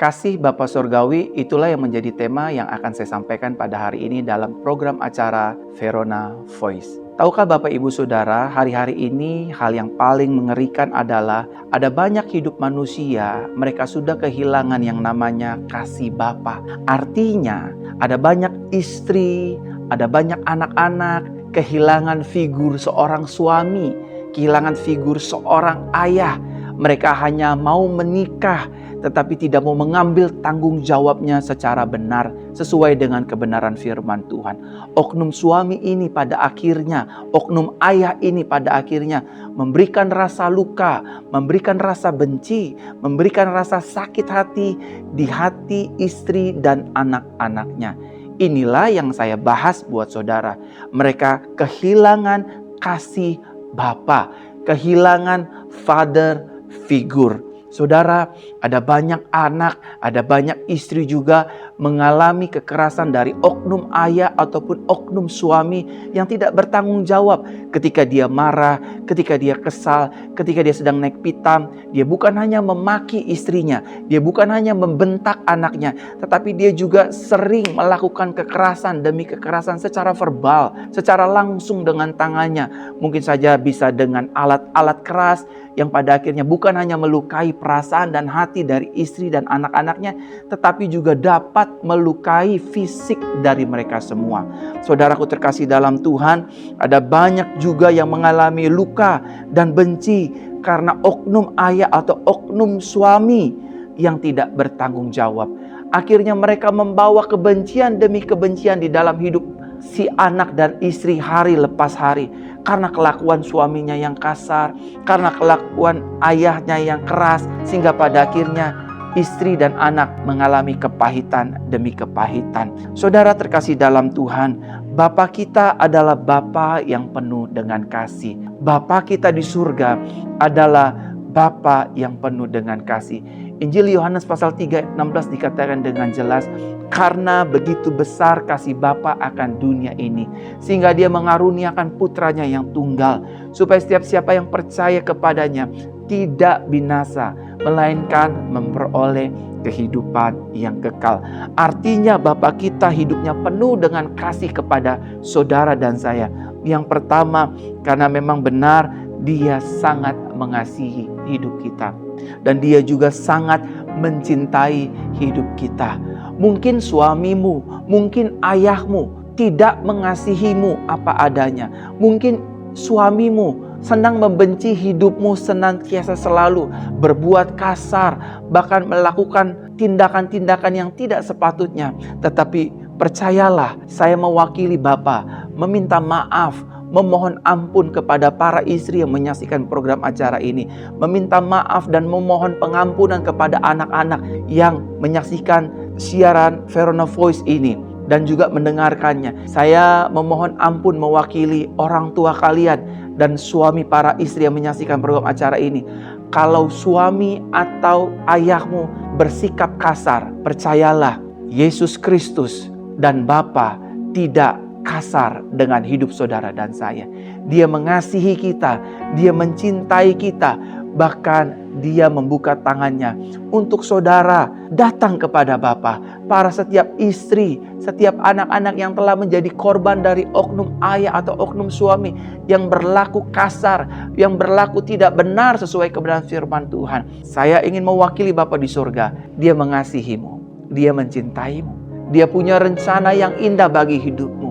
Kasih Bapa Surgawi itulah yang menjadi tema yang akan saya sampaikan pada hari ini dalam program acara Verona Voice. Tahukah Bapak Ibu Saudara, hari-hari ini hal yang paling mengerikan adalah ada banyak hidup manusia, mereka sudah kehilangan yang namanya kasih Bapa. Artinya ada banyak istri, ada banyak anak-anak, kehilangan figur seorang suami, kehilangan figur seorang ayah. Mereka hanya mau menikah, tetapi tidak mau mengambil tanggung jawabnya secara benar, sesuai dengan kebenaran firman Tuhan. Oknum suami ini pada akhirnya, oknum ayah ini pada akhirnya memberikan rasa luka, memberikan rasa benci, memberikan rasa sakit hati di hati istri dan anak-anaknya. Inilah yang saya bahas buat saudara. Mereka kehilangan kasih Bapa, kehilangan father figure. Saudara, ada banyak anak, ada banyak istri juga mengalami kekerasan dari oknum ayah ataupun oknum suami yang tidak bertanggung jawab. Ketika dia marah, ketika dia kesal, ketika dia sedang naik pitam, dia bukan hanya memaki istrinya, dia bukan hanya membentak anaknya, tetapi dia juga sering melakukan kekerasan demi kekerasan secara verbal, secara langsung dengan tangannya. Mungkin saja bisa dengan alat-alat keras yang pada akhirnya bukan hanya melukai perasaan dan hati dari istri dan anak-anaknya, tetapi juga dapat melukai fisik dari mereka semua. Saudaraku terkasih dalam Tuhan, ada banyak juga yang mengalami luka dan benci karena oknum ayah atau oknum suami yang tidak bertanggung jawab. Akhirnya mereka membawa kebencian demi kebencian di dalam hidup si anak dan istri hari lepas hari. Karena kelakuan suaminya yang kasar, karena kelakuan ayahnya yang keras, sehingga pada akhirnya istri dan anak mengalami kepahitan demi kepahitan. Saudara terkasih dalam Tuhan, Bapa kita adalah Bapa yang penuh dengan kasih. Bapa kita di surga adalah Bapa yang penuh dengan kasih. Injil Yohanes pasal 3:16 dikatakan dengan jelas, karena begitu besar kasih Bapa akan dunia ini, sehingga dia mengaruniakan putranya yang tunggal, supaya setiap siapa yang percaya kepadanya tidak binasa, melainkan memperoleh kehidupan yang kekal. Artinya Bapa kita hidupnya penuh dengan kasih kepada saudara dan saya. Yang pertama, karena memang benar Dia sangat mengasihi hidup kita. Dan Dia juga sangat mencintai hidup kita. Mungkin suamimu, mungkin ayahmu tidak mengasihimu apa adanya. Mungkin suamimu senang membenci hidupmu, senantiasa selalu berbuat kasar, bahkan melakukan tindakan-tindakan yang tidak sepatutnya. Tetapi percayalah, saya mewakili Bapa meminta maaf, memohon ampun kepada para istri yang menyaksikan program acara ini. Meminta maaf dan memohon pengampunan kepada anak-anak yang menyaksikan siaran Verona Voice ini dan juga mendengarkannya. Saya memohon ampun mewakili orang tua kalian dan suami para istri yang menyaksikan program acara ini. Kalau suami atau ayahmu bersikap kasar, percayalah Yesus Kristus dan Bapa tidak kasar dengan hidup saudara dan saya. Dia mengasihi kita, Dia mencintai kita, bahkan Dia membuka tangannya untuk saudara datang kepada Bapa. Para setiap istri, setiap anak-anak yang telah menjadi korban dari oknum ayah atau oknum suami yang berlaku kasar, yang berlaku tidak benar sesuai kebenaran firman Tuhan. Saya ingin mewakili Bapa di surga. Dia mengasihimu, Dia mencintaimu, Dia punya rencana yang indah bagi hidupmu.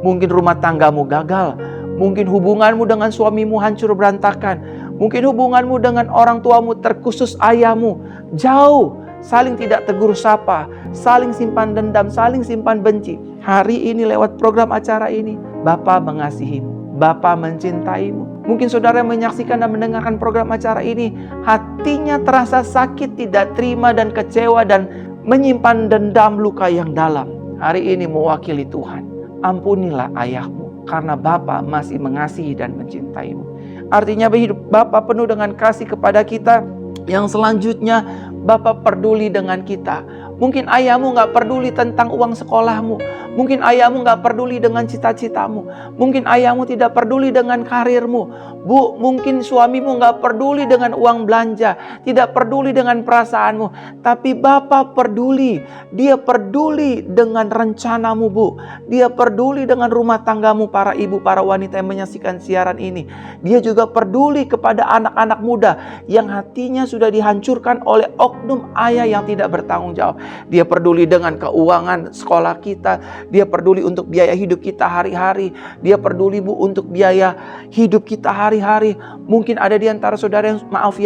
Mungkin rumah tanggamu gagal, mungkin hubunganmu dengan suamimu hancur berantakan, mungkin hubunganmu dengan orang tuamu terkhusus ayahmu jauh, saling tidak tegur sapa, saling simpan dendam, saling simpan benci. Hari ini lewat program acara ini, Bapa mengasihimu, Bapa mencintaimu. Mungkin saudara yang menyaksikan dan mendengarkan program acara ini, hatinya terasa sakit, tidak terima dan kecewa dan menyimpan dendam luka yang dalam. Hari ini mewakili Tuhan, ampunilah ayahmu, karena Bapa masih mengasihi dan mencintaimu. Artinya hidup Bapa penuh dengan kasih kepada kita. Yang selanjutnya, Bapa peduli dengan kita. Mungkin ayahmu gak peduli tentang uang sekolahmu. Mungkin ayahmu gak peduli dengan cita-citamu. Mungkin ayahmu tidak peduli dengan karirmu. Bu, mungkin suamimu gak peduli dengan uang belanja. Tidak peduli dengan perasaanmu. Tapi Bapa peduli. Dia peduli dengan rencanamu, Bu. Dia peduli dengan rumah tanggamu, para ibu, para wanita yang menyaksikan siaran ini. Dia juga peduli kepada anak-anak muda yang hatinya sudah dihancurkan oleh oknum ayah yang tidak bertanggung jawab. Dia peduli dengan keuangan sekolah kita. Dia peduli untuk biaya hidup kita hari-hari. Dia peduli, Bu, untuk biaya hidup kita hari-hari. Mungkin ada di antara saudara yang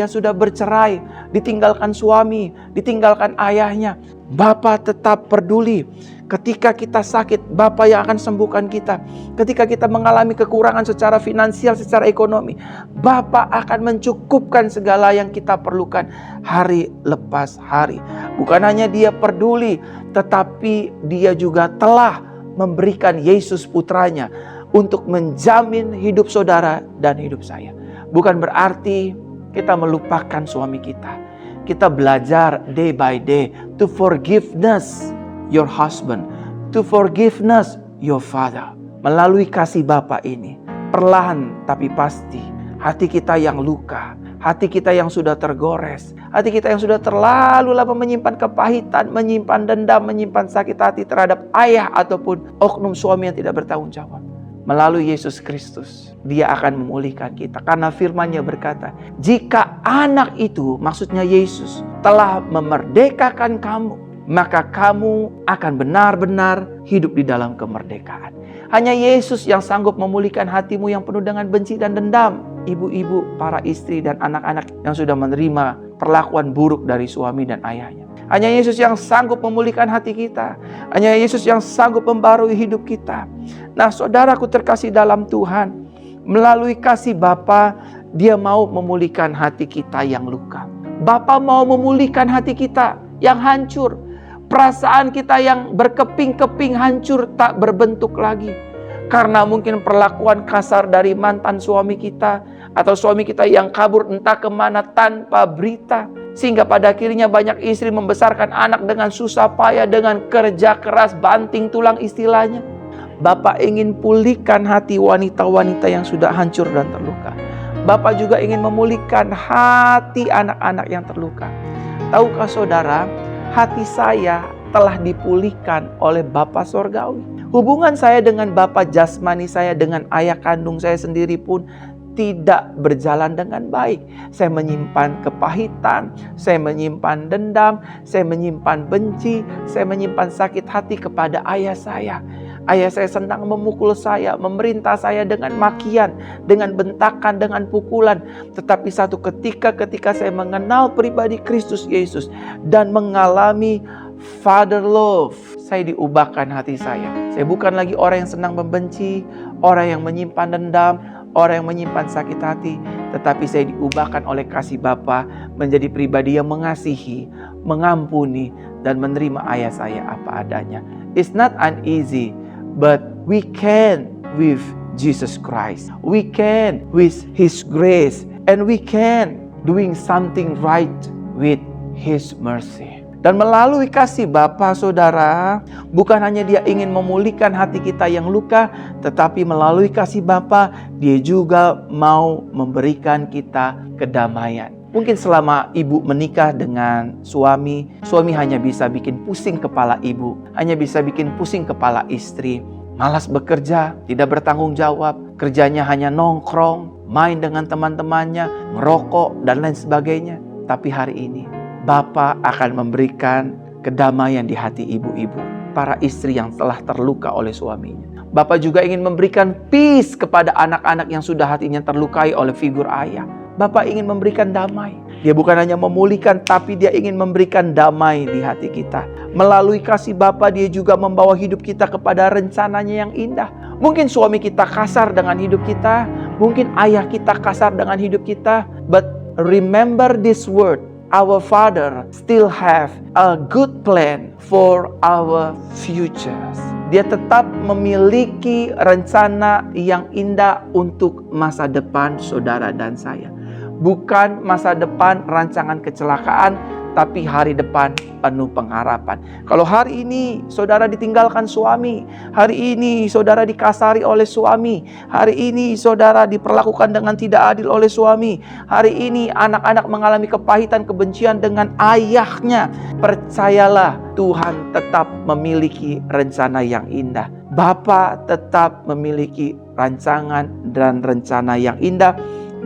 sudah bercerai, ditinggalkan suami, ditinggalkan ayahnya. Bapa tetap peduli. Ketika kita sakit, Bapa yang akan sembuhkan kita. Ketika kita mengalami kekurangan secara finansial, secara ekonomi, Bapa akan mencukupkan segala yang kita perlukan hari lepas hari. Bukan hanya Dia peduli, tetapi Dia juga telah memberikan Yesus putranya untuk menjamin hidup saudara dan hidup saya. Bukan berarti kita melupakan suami kita. Kita belajar day by day to forgiveness your husband, to forgiveness your father. Melalui kasih Bapa ini, perlahan tapi pasti, hati kita yang luka, hati kita yang sudah tergores, hati kita yang sudah terlalu lama menyimpan kepahitan, menyimpan dendam, menyimpan sakit hati terhadap ayah ataupun oknum suami yang tidak bertanggung jawab. Melalui Yesus Kristus, Dia akan memulihkan kita. Karena firman-Nya berkata, jika anak itu, maksudnya Yesus, telah memerdekakan kamu, maka kamu akan benar-benar hidup di dalam kemerdekaan. Hanya Yesus yang sanggup memulihkan hatimu yang penuh dengan benci dan dendam. Ibu-ibu, para istri dan anak-anak yang sudah menerima perlakuan buruk dari suami dan ayahnya. Hanya Yesus yang sanggup memulihkan hati kita. Hanya Yesus yang sanggup membarui hidup kita. Nah, saudaraku terkasih dalam Tuhan, melalui kasih Bapa, Dia mau memulihkan hati kita yang luka. Bapa mau memulihkan hati kita yang hancur. Perasaan kita yang berkeping-keping hancur tak berbentuk lagi. Karena mungkin perlakuan kasar dari mantan suami kita, atau suami kita yang kabur entah kemana tanpa berita. Sehingga pada akhirnya banyak istri membesarkan anak dengan susah payah, dengan kerja keras, banting tulang istilahnya. Bapak ingin pulihkan hati wanita-wanita yang sudah hancur dan terluka. Bapak juga ingin memulihkan hati anak-anak yang terluka. Tahukah saudara, hati saya telah dipulihkan oleh Bapa Sorgawi. Hubungan saya dengan Bapa jasmani saya, dengan ayah kandung saya sendiri pun tidak berjalan dengan baik. Saya menyimpan kepahitan, saya menyimpan dendam, saya menyimpan benci, saya menyimpan sakit hati kepada ayah saya. Ayah saya senang memukul saya, memerintah saya dengan makian, dengan bentakan, dengan pukulan. Tetapi satu ketika saya mengenal pribadi Kristus Yesus dan mengalami Father love, saya diubahkan hati saya. Saya bukan lagi orang yang senang membenci, orang yang menyimpan dendam, orang yang menyimpan sakit hati, tetapi saya diubahkan oleh kasih Bapa menjadi pribadi yang mengasihi, mengampuni, dan menerima ayah saya apa adanya. It's not uneasy, but we can with Jesus Christ. We can with His grace, and we can doing something right with His mercy. Dan melalui kasih Bapa, saudara, bukan hanya Dia ingin memulihkan hati kita yang luka, tetapi melalui kasih Bapa, Dia juga mau memberikan kita kedamaian. Mungkin selama ibu menikah dengan suami hanya bisa bikin pusing kepala ibu, hanya bisa bikin pusing kepala istri. Malas bekerja, tidak bertanggung jawab, kerjanya hanya nongkrong, main dengan teman-temannya, ngerokok, dan lain sebagainya. Tapi hari ini, Bapa akan memberikan kedamaian di hati ibu-ibu, para istri yang telah terluka oleh suaminya. Bapa juga ingin memberikan peace kepada anak-anak yang sudah hatinya terlukai oleh figur ayah. Bapa ingin memberikan damai. Dia bukan hanya memulihkan, tapi Dia ingin memberikan damai di hati kita. Melalui kasih Bapa, Dia juga membawa hidup kita kepada rencananya yang indah. Mungkin suami kita kasar dengan hidup kita, mungkin ayah kita kasar dengan hidup kita, but remember this word. Our Father still have a good plan for our futures. Dia tetap memiliki rencana yang indah untuk masa depan saudara dan saya. Bukan masa depan rancangan kecelakaan, tapi hari depan penuh pengharapan. Kalau hari ini saudara ditinggalkan suami, hari ini saudara dikasari oleh suami, hari ini saudara diperlakukan dengan tidak adil oleh suami, hari ini anak-anak mengalami kepahitan, kebencian dengan ayahnya, percayalah Tuhan tetap memiliki rencana yang indah. Bapa tetap memiliki rancangan dan rencana yang indah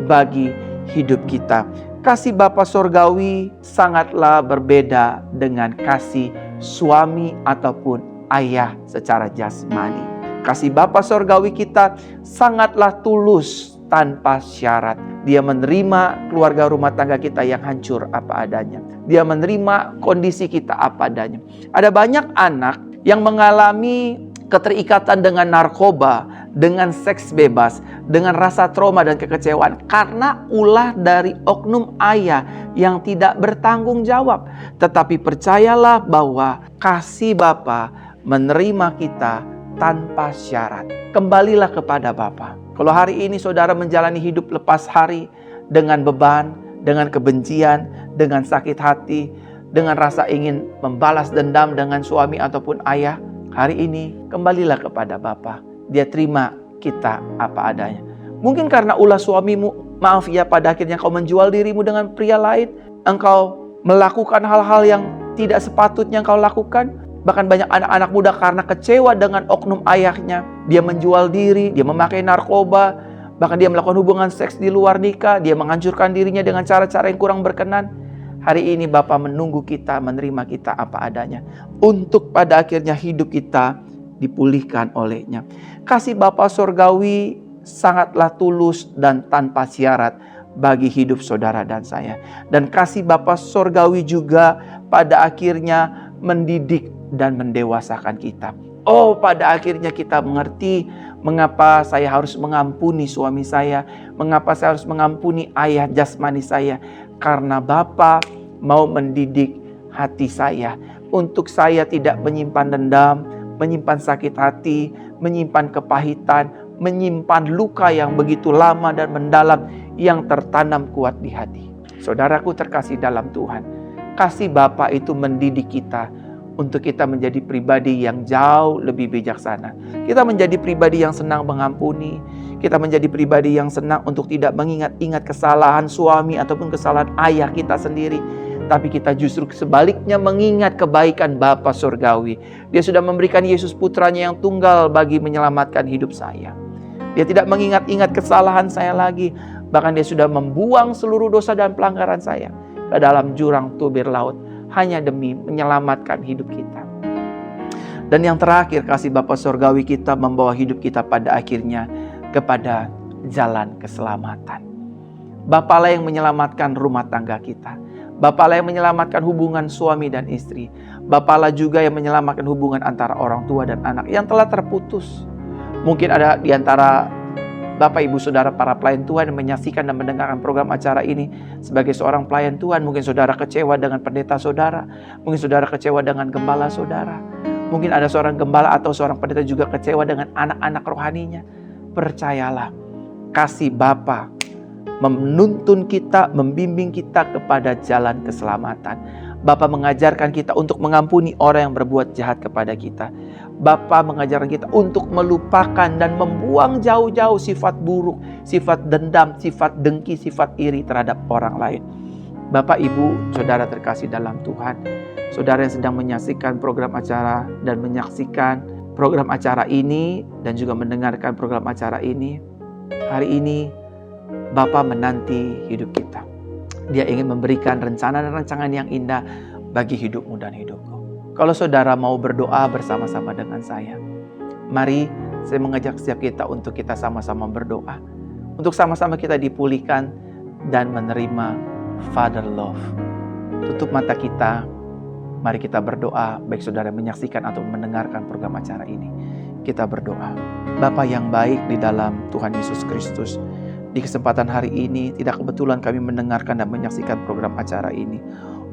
bagi hidup kita. Kasih Bapa Sorgawi sangatlah berbeda dengan kasih suami ataupun ayah secara jasmani. Kasih Bapa Sorgawi kita sangatlah tulus tanpa syarat. Dia menerima keluarga rumah tangga kita yang hancur apa adanya. Dia menerima kondisi kita apa adanya. Ada banyak anak yang mengalami keterikatan dengan narkoba, dengan seks bebas, dengan rasa trauma dan kekecewaan karena ulah dari oknum ayah yang tidak bertanggung jawab. Tetapi percayalah bahwa kasih Bapa menerima kita tanpa syarat. Kembalilah kepada Bapa. Kalau hari ini saudara menjalani hidup lepas hari dengan beban, dengan kebencian, dengan sakit hati, dengan rasa ingin membalas dendam dengan suami ataupun ayah, hari ini kembalilah kepada Bapa. Dia terima kita apa adanya. Mungkin karena ulah suamimu, maaf ya, pada akhirnya kau menjual dirimu dengan pria lain. Engkau melakukan hal-hal yang tidak sepatutnya engkau lakukan. Bahkan banyak anak-anak muda karena kecewa dengan oknum ayahnya, dia menjual diri, dia memakai narkoba, bahkan dia melakukan hubungan seks di luar nikah, dia menghancurkan dirinya dengan cara-cara yang kurang berkenan. Hari ini Bapa menunggu kita, menerima kita apa adanya, untuk pada akhirnya hidup kita dipulihkan olehnya. Kasih Bapa Sorgawi sangatlah tulus dan tanpa syarat bagi hidup saudara dan saya. Dan kasih Bapa Sorgawi juga pada akhirnya mendidik dan mendewasakan kita. Oh, pada akhirnya kita mengerti mengapa saya harus mengampuni suami saya, mengapa saya harus mengampuni ayah jasmani saya. Karena Bapa mau mendidik hati saya untuk saya tidak menyimpan dendam, menyimpan sakit hati, menyimpan kepahitan, menyimpan luka yang begitu lama dan mendalam yang tertanam kuat di hati. Saudaraku terkasih dalam Tuhan, kasih Bapa itu mendidik kita untuk kita menjadi pribadi yang jauh lebih bijaksana. Kita menjadi pribadi yang senang mengampuni. Kita menjadi pribadi yang senang untuk tidak mengingat-ingat kesalahan suami ataupun kesalahan ayah kita sendiri. Tapi kita justru sebaliknya mengingat kebaikan Bapa Surgawi. Dia sudah memberikan Yesus putranya yang tunggal bagi menyelamatkan hidup saya. Dia tidak mengingat-ingat kesalahan saya lagi. Bahkan dia sudah membuang seluruh dosa dan pelanggaran saya ke dalam jurang tubir laut, hanya demi menyelamatkan hidup kita. Dan yang terakhir, kasih Bapa Surgawi kita membawa hidup kita pada akhirnya kepada jalan keselamatan. Bapalah yang menyelamatkan rumah tangga kita. Bapalah yang menyelamatkan hubungan suami dan istri. Bapalah juga yang menyelamatkan hubungan antara orang tua dan anak yang telah terputus. Mungkin ada di antara Bapak, Ibu, Saudara, para pelayan Tuhan yang menyaksikan dan mendengarkan program acara ini sebagai seorang pelayan Tuhan. Mungkin saudara kecewa dengan pendeta saudara. Mungkin saudara kecewa dengan gembala saudara. Mungkin ada seorang gembala atau seorang pendeta juga kecewa dengan anak-anak rohaninya. Percayalah, kasih Bapa menuntun kita, membimbing kita kepada jalan keselamatan. Bapa mengajarkan kita untuk mengampuni orang yang berbuat jahat kepada kita. Bapa mengajarkan kita untuk melupakan dan membuang jauh-jauh sifat buruk, sifat dendam, sifat dengki, sifat iri terhadap orang lain. Bapak, Ibu, Saudara terkasih dalam Tuhan, saudara yang sedang menyaksikan program acara dan menyaksikan program acara ini dan juga mendengarkan program acara ini, hari ini Bapa menanti hidup kita. Dia ingin memberikan rencana dan rancangan yang indah bagi hidupmu dan hidupku. Kalau saudara mau berdoa bersama-sama dengan saya, mari saya mengajak setiap kita untuk kita sama-sama berdoa. Untuk sama-sama kita dipulihkan dan menerima Father Love. Tutup mata kita, mari kita berdoa, baik saudara menyaksikan atau mendengarkan program acara ini. Kita berdoa. Bapa yang baik di dalam Tuhan Yesus Kristus, di kesempatan hari ini, tidak kebetulan kami mendengarkan dan menyaksikan program acara ini.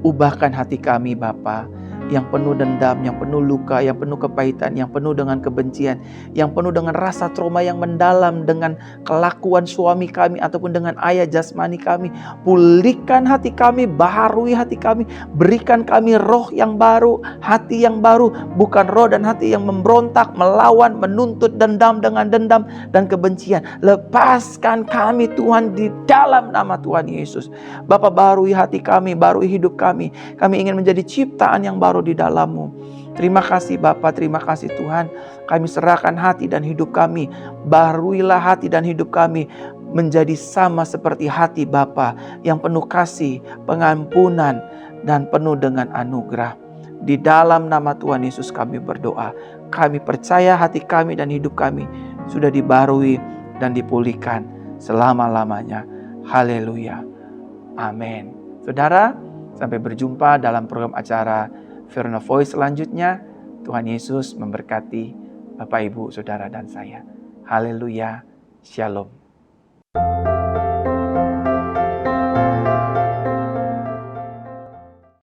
Ubahkan hati kami Bapa, yang penuh dendam, yang penuh luka, yang penuh kepahitan, yang penuh dengan kebencian, yang penuh dengan rasa trauma yang mendalam dengan kelakuan suami kami ataupun dengan ayah jasmani kami. Pulihkan hati kami, baharui hati kami, berikan kami roh yang baru, hati yang baru, bukan roh dan hati yang memberontak, melawan, menuntut dendam dengan dendam dan kebencian. Lepaskan kami Tuhan di dalam nama Tuhan Yesus. Bapa, barui hati kami, barui hidup kami. Kami ingin menjadi ciptaan yang baru di dalam-Mu. Terima kasih Bapa, terima kasih Tuhan. Kami serahkan hati dan hidup kami. Baruilah hati dan hidup kami menjadi sama seperti hati Bapa yang penuh kasih, pengampunan, dan penuh dengan anugerah. Di dalam nama Tuhan Yesus kami berdoa. Kami percaya hati kami dan hidup kami sudah dibarui dan dipulihkan selama-lamanya. Haleluya. Amin. Saudara, sampai berjumpa dalam program acara Verona Voice selanjutnya. Tuhan Yesus memberkati Bapak, Ibu, Saudara, dan saya. Haleluya. Shalom.